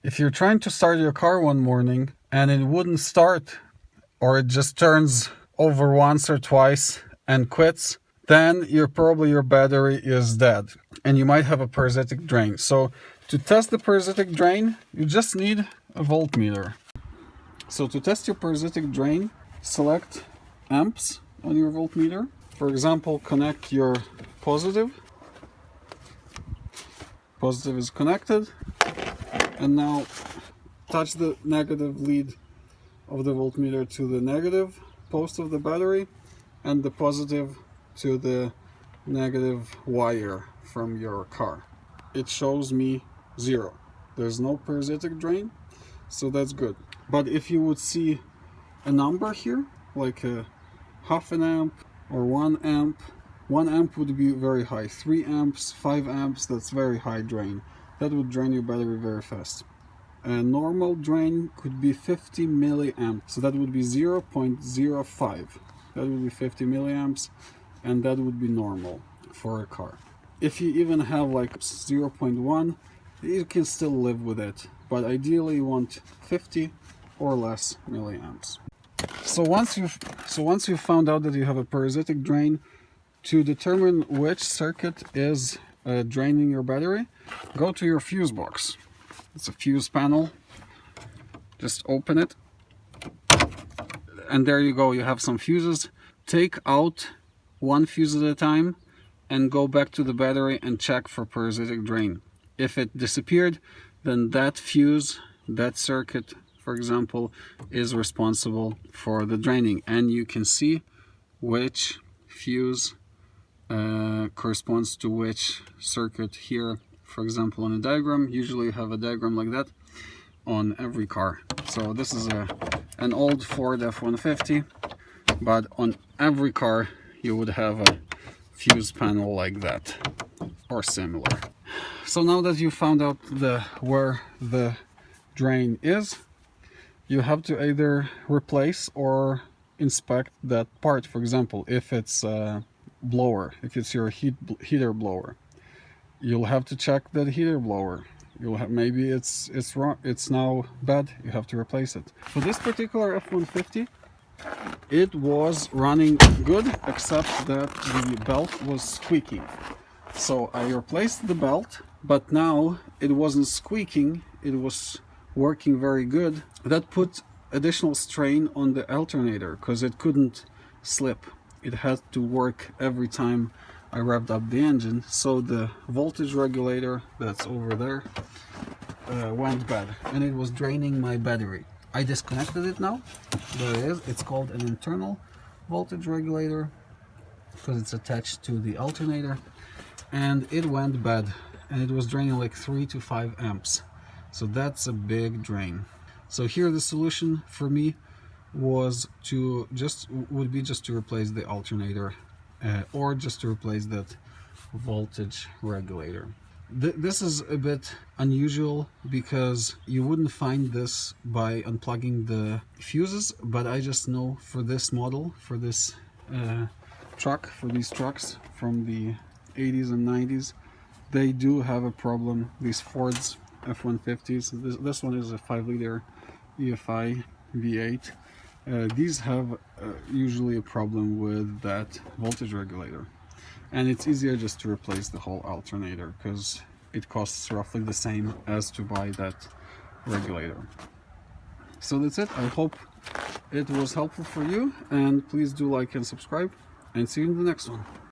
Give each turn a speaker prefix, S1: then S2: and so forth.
S1: If you're trying to start your car one morning and it wouldn't start, or it just turns over once or twice and quits, then probably your battery is dead and you might have a parasitic drain. So to test the parasitic drain, you just need a voltmeter. So to test your parasitic drain, select amps on your voltmeter. For example, connect your positive. Positive is connected. And now touch the negative lead of the voltmeter to the negative post of the battery and the positive to the negative wire from your car. It shows me 0. There's no parasitic drain, so that's good. But if you would see a number here, like a half an amp or 1 amp, 1 amp would be very high. 3 amps, 5 amps, that's very high drain. That would drain your battery very fast. A normal drain could be 50 milliamps, so that would be 0.05. That would be 50 milliamps, and that would be normal for a car. If you even have like 0.1, you can still live with it, but ideally you want 50 or less milliamps. So once you've found out that you have a parasitic drain, to determine which circuit is draining your battery, go to your fuse box. It's a fuse panel. Just open it, and there you go, you have some fuses. Take out one fuse at a time and go back to the battery and check for parasitic drain. If it disappeared, then that fuse, that circuit, for example, is responsible for the draining, and you can see which fuse corresponds to which circuit here. For example, on a diagram, usually you have a diagram like that on every car. So this is an old Ford F-150, but on every car you would have a fuse panel like that or similar. So now that you found out where the drain is, you have to either replace or inspect that part. For example, if it's blower, if it's your heater blower, you'll have to check that heater blower. You'll have, maybe it's wrong, it's now bad, you have to replace it. For this particular F-150, it was running good, except that the belt was squeaking. So I replaced the belt, but now it wasn't squeaking, it was working very good. That put additional strain on the alternator because it couldn't slip. It had to work every time I revved up the engine. So the voltage regulator that's over there went bad, and it was draining my battery. I disconnected it now. There it is. It's called an internal voltage regulator because it's attached to the alternator, and it went bad, and it was draining like 3 to 5 amps. So that's a big drain. So here the solution for me was would be to replace the alternator or just to replace that voltage regulator. This is a bit unusual because you wouldn't find this by unplugging the fuses, but I just know for this model, for this truck, for these trucks from the 80s and 90s, they do have a problem. These Ford's F-150s, this one is a 5-liter EFI V8. These have usually a problem with that voltage regulator, and it's easier just to replace the whole alternator because it costs roughly the same as to buy that regulator. So that's it. I hope it was helpful for you, and please do like and subscribe, and see you in the next one.